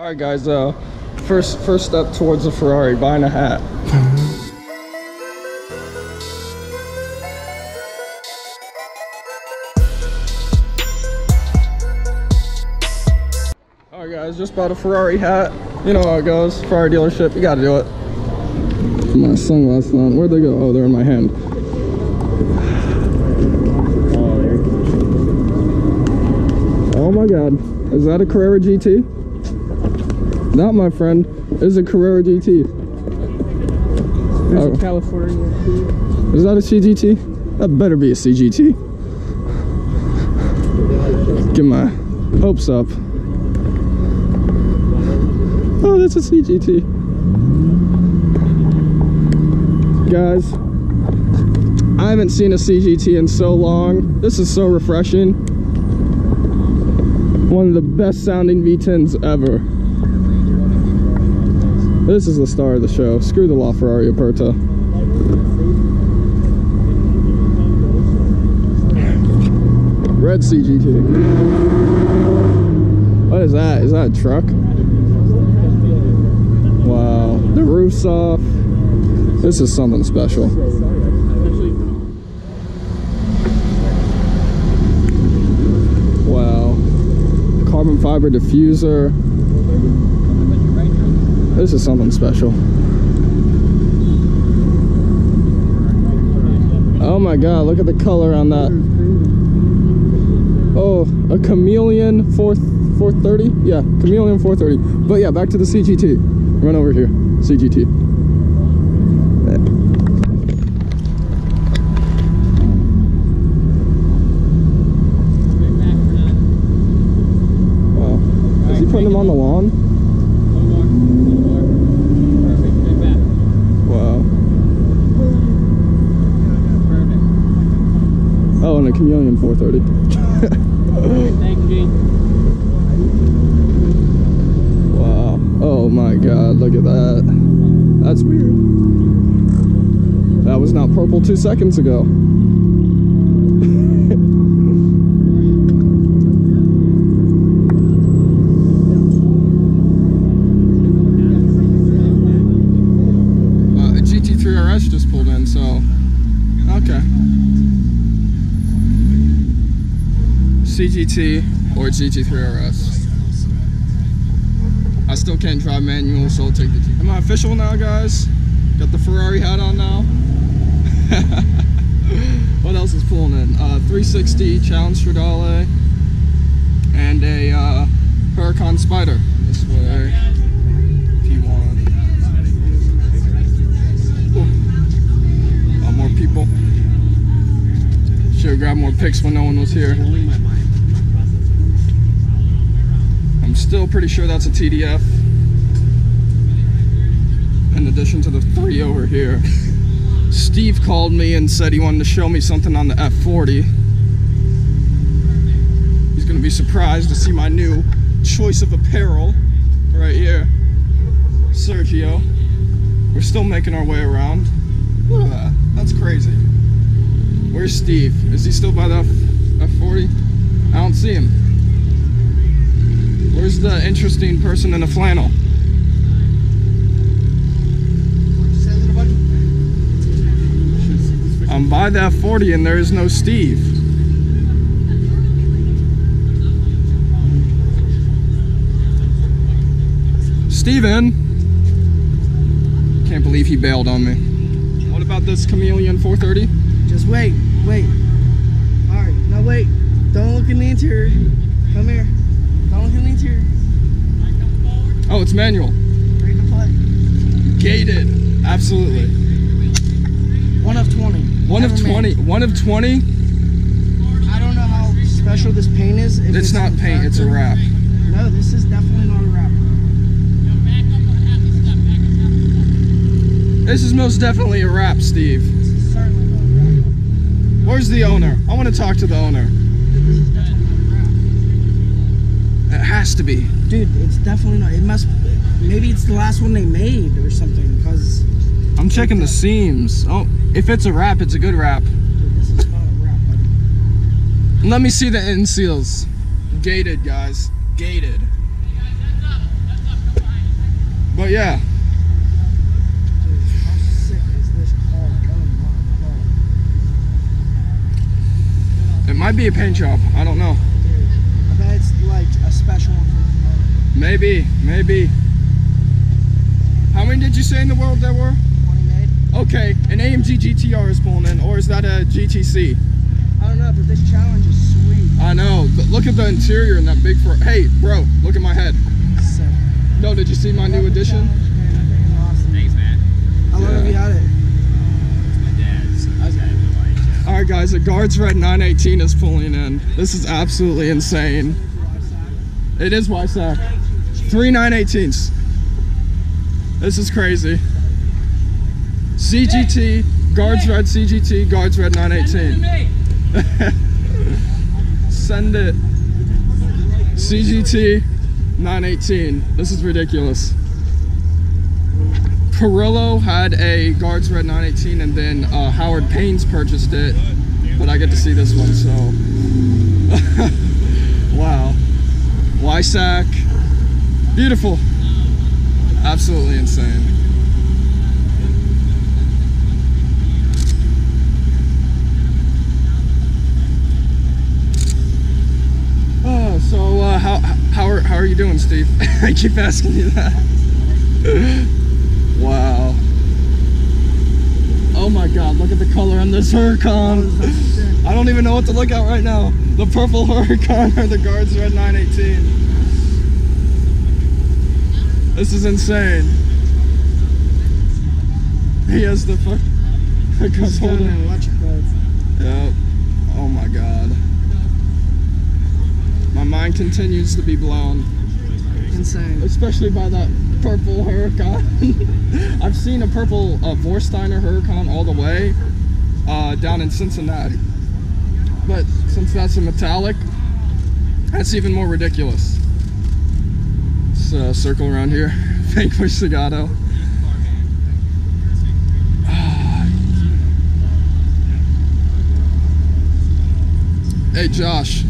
All right, guys. First step towards the Ferrari, buying a hat. All right, guys. Just bought a Ferrari hat. You know how it goes. Ferrari dealership. You got to do it. My sunglasses on. Where'd they go? Oh, they're in my hand. Oh my God. Is that a Carrera GT? Not, my friend. It's a Carrera GT. There's a California too. Is that a CGT? That better be a CGT. Get my hopes up. Oh, that's a CGT. Guys, I haven't seen a CGT in so long. This is so refreshing. One of the best sounding V10s ever. This is the star of the show. Screw the LaFerrari Aperta. Red CGT. What is that? Is that a truck? Wow. The roof's off. This is something special. Wow. Carbon fiber diffuser. This is something special. Oh my God, look at the color on that. Oh, a chameleon 430? Yeah, chameleon 430. But yeah, back to the CGT. Run over here, CGT. Wow, is he putting them on the lawn? Oh, and a chameleon 430. Thank you, Gene. Wow. Oh my God, look at that. That's weird. That was not purple 2 seconds ago. A GT3 RS just pulled in, so okay. CGT or GT3 RS. I still can't drive manual, so I'll take the GT. Am I official now, guys? Got the Ferrari hat on now. What else is pulling in? 360 Challenge Stradale and a Huracan Spider. This way, if you want. More people. Should have grabbed more pics when no one was here. I'm still pretty sure that's a TDF. In addition to the 3 over here. Steve called me and said he wanted to show me something on the F40. He's gonna be surprised to see my new choice of apparel right here. Sergio. We're still making our way around. Look at that. That's crazy. Where's Steve? Is he still by the F40? I don't see him. Where's the interesting person in a flannel? I'm by the F40 and there is no Steve. Steven! Can't believe he bailed on me. What about this chameleon 430? Just wait. Alright, now wait. Don't look in the interior. Come here. Don't look in the interior. Oh, it's manual. Ready to play. Gated. Absolutely. 1 of 20. 1 of 20. 1 of 20? I don't know how special this paint is. It's not paint, it's a wrap. No, this is definitely not a wrap. This is most definitely a wrap, Steve. This is certainly not a wrap. Where's the owner? I want to talk to the owner. This is definitely not a wrap. It has to be. Dude, it's definitely not. It must. Maybe it's the last one they made or something. Because I'm checking the seams. Oh, if it's a wrap, it's a good wrap. Dude, this is not a wrap, buddy. Let me see the end seals. Gated, guys. Gated. yeah. Dude, how sick is this car? Oh my god. It might be a paint job. I don't know. Dude, I bet it's like a special one for Ferrari. Maybe, maybe. How many did you say in the world there were? 20 made. Okay, an AMG GTR is pulling in, or is that a GTC? I don't know, but this challenge is sweet. I know. Look at the interior in that big Hey, bro, look at my head. Sick. No, did you see my new addition? Thanks, man. How long have you had it? It's my dad's. So he's had it for like. All right, guys, a Guards Red 918 is pulling in. This is absolutely insane. It is YSAC. 3 918s. This is crazy. CGT, Guards Red CGT, Guards Red 918. Send it. CGT 918. This is ridiculous. Perillo had a Guards Red 918 and then Howard Payne's purchased it, but I get to see this one, so wow. YSAC, beautiful, absolutely insane. So how are you doing, Steve? I keep asking you that. Wow. Oh my God, look at the color on this Huracan. I don't even know what to look at right now. The purple Huracan or the Guards Red 918. This is insane. He has the cup holder. Yep. Oh my God. My mind continues to be blown. Insane. Especially by that purple Huracan. I've seen a purple Vorsteiner Huracan all the way down in Cincinnati. But since that's a metallic, that's even more ridiculous. Let's circle around here. Vanquish Zagato. Hey Josh.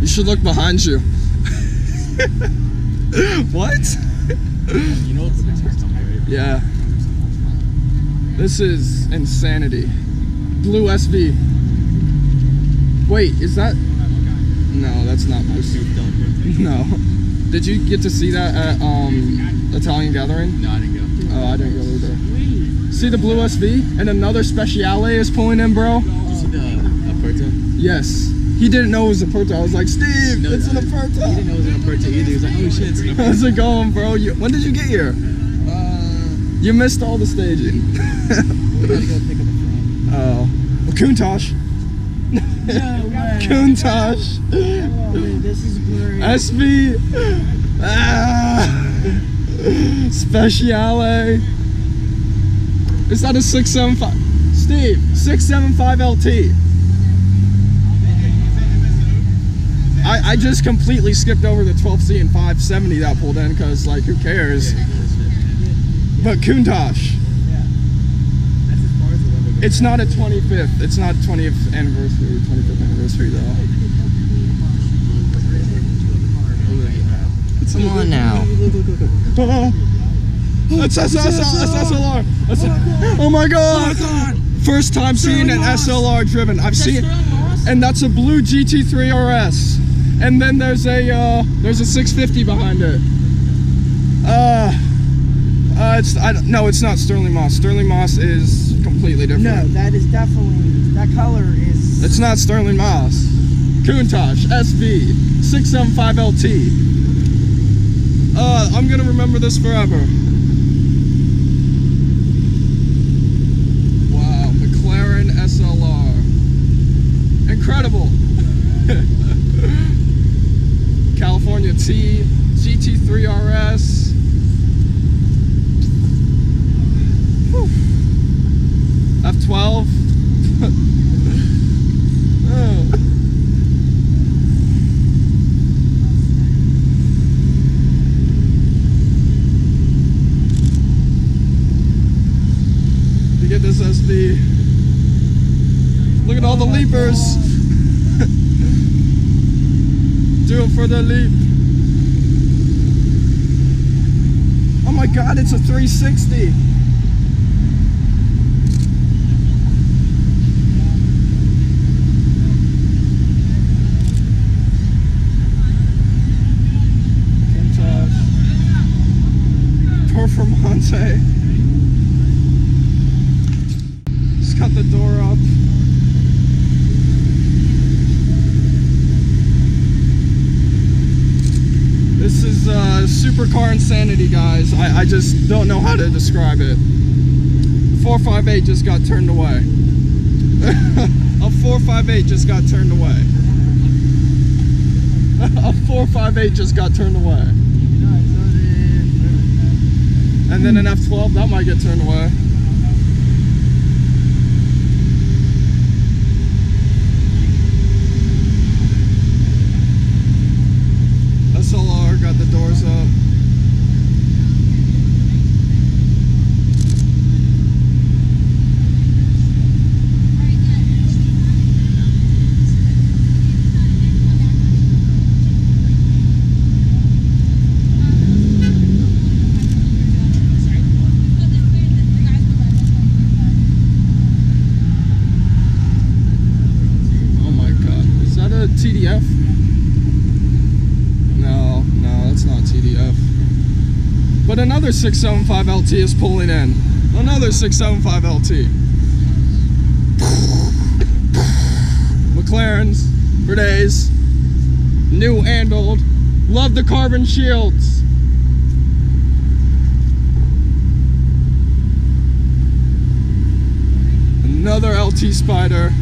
You should look behind you. What? You know what the next time, right? Yeah. This is insanity. Blue SV. Wait, is that? No, that's not blue. No. Did you get to see that at Italian Gathering? No, I didn't go. Oh, I didn't go either. See the blue SV? And another Speciale is pulling in, bro. Did you see the Aperta? Yes. He didn't know it was a Aperta. I was like, Steve, No, it's an He Aperta. didn't know it was an Aperta either. He was like, oh shit, it's an Aperta. How's it going, bro? When did you get here? You missed all the staging. We gotta go pick up a friend. Oh. Well, Countach. No way. Countach. Oh, dude, this is great. SV. Ah. Speciale. Is that a 675? Steve, 675 LT. I just completely skipped over the 12C and 570 that pulled in because, like, who cares? But Countach. That's as far as the window. It's not a 25th. It's not 20th anniversary, 25th anniversary though. Come on now. That's SLR. Oh my God! First time seeing an SLR driven. I've seen, and that's a blue GT3 RS. And then there's a 650 behind it. No, it's not Sterling Moss. Sterling Moss is completely different. No, that is definitely, that color is... It's not Sterling Moss. Countach SV 675 LT. I'm gonna remember this forever. Wow, McLaren SLR. Incredible. California T, GT3 RS. Whew. F12. Oh. To get this SD. Look at all the leapers. Do it for the leap. God, it's a 360. Performante. Just cut the door up. This is supercar insanity, guys. I just don't know how to describe it. 458 just got turned away. A 458 just got turned away. A 458 just got turned away. And then an F12, that might get turned away. SLR got the doors up. TDF? No, that's not TDF. But another 675 LT is pulling in. Another 675 LT. McLarens for days. New and old. Love the carbon shields. Another LT Spider.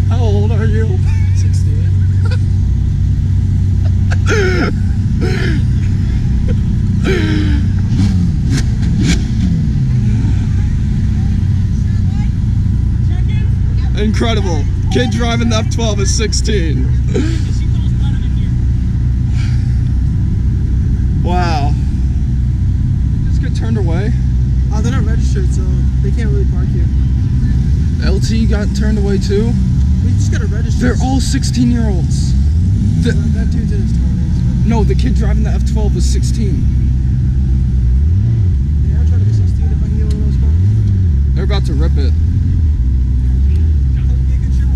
How old are you? 16. Incredible. Kid driving the F12 is 16. Wow. Just get turned away. Oh, they're not registered, so they can't really park here. LT got turned away too? We just gotta register. They're all 16-year-olds. That dude's in his 20s. No, the kid driving the F12 was 16. Yeah, I'm trying to be 16 if I can get one of those cars. They're about to rip it. That'd be a good show.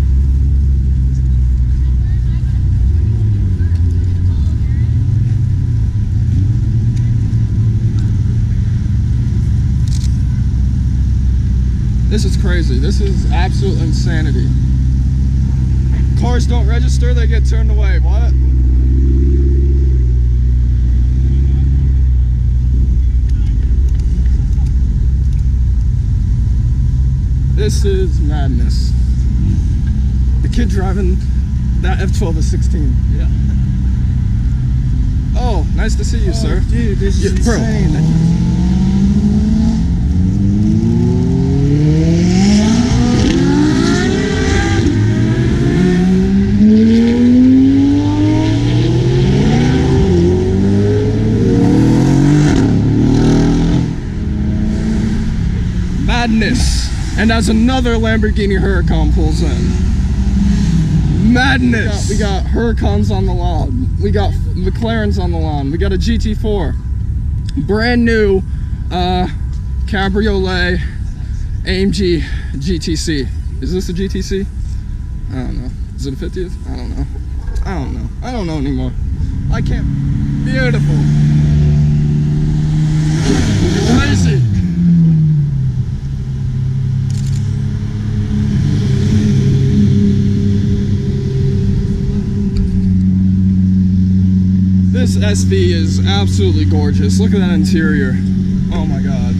This is crazy. This is absolute insanity. Cars don't register, they get turned away. What? This is madness. The kid driving that F12 is 16. Yeah. Oh, nice to see you, sir. Dude, this is Bro. insane. Madness. And as another Lamborghini Huracan pulls in. Madness. We got Huracans on the lawn. We got McLarens on the lawn. We got a GT4. Brand new Cabriolet AMG GTC. Is this a GTC? I don't know. Is it a 50th? I don't know. I don't know anymore. I can't. Beautiful. Crazy. This SV is absolutely gorgeous. Look at that interior. Oh my god.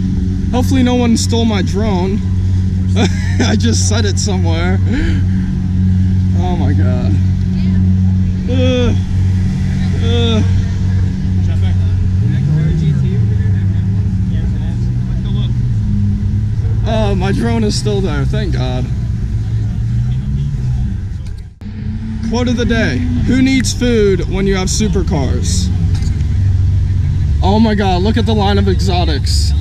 Hopefully no one stole my drone. I just set it somewhere. Oh my god. Oh, my drone is still there. Thank God. Quote of the day. Who needs food when you have supercars? Oh my god, look at the line of exotics.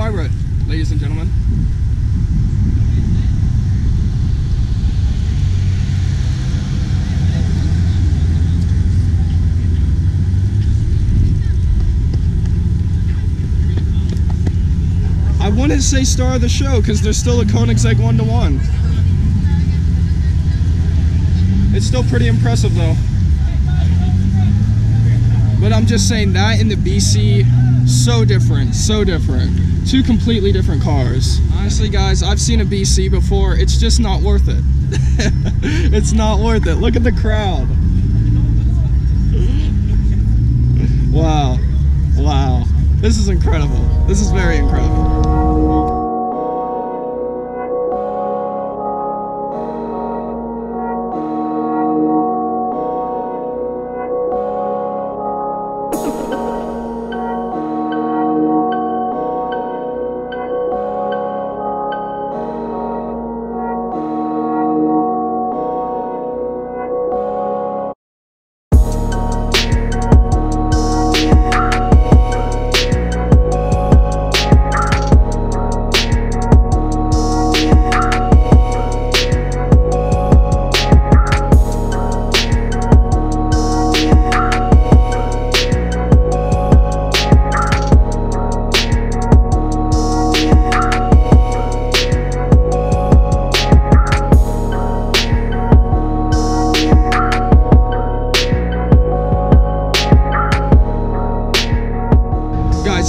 Ira, ladies and gentlemen. I wouldn't say star of the show because there's still a Koenigsegg 1-to-1. It's still pretty impressive though. But I'm just saying that in the BC, so different, so different. Two completely different cars. Honestly guys, I've seen a BC before, it's just not worth it. It's not worth it. Look at the crowd. Wow, wow. This is incredible. This is very incredible.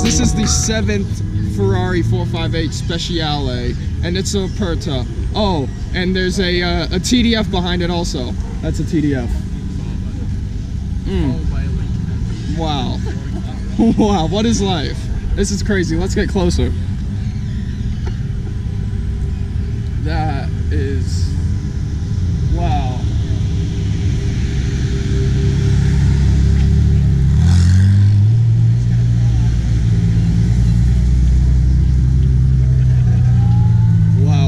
This is the 7th Ferrari 458 Speciale, and it's a Aperta. Oh, and there's a TDF behind it also. That's a TDF. Wow. Wow, what is life? This is crazy. Let's get closer. That is... wow.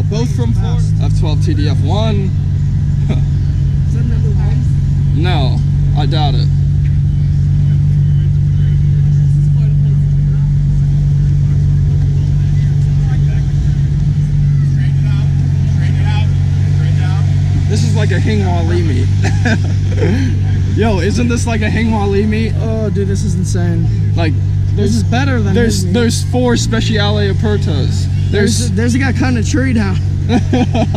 Both from Florida. F12 TDF1. Is that number one? No, I doubt it. This is like a Hingwa Lee meet. Yo, isn't this like a Hingwa Lee meet? Oh, dude, this is insane. Like, this is better than his meet. There's 4 Speciale Apertas. There's a guy cutting a tree down.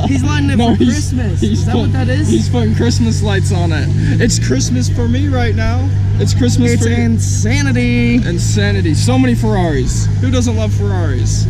He's lighting it for Christmas. Is that what that is? He's putting Christmas lights on it. It's Christmas for me right now. It's Christmas for you. It's insanity. Insanity. So many Ferraris. Who doesn't love Ferraris?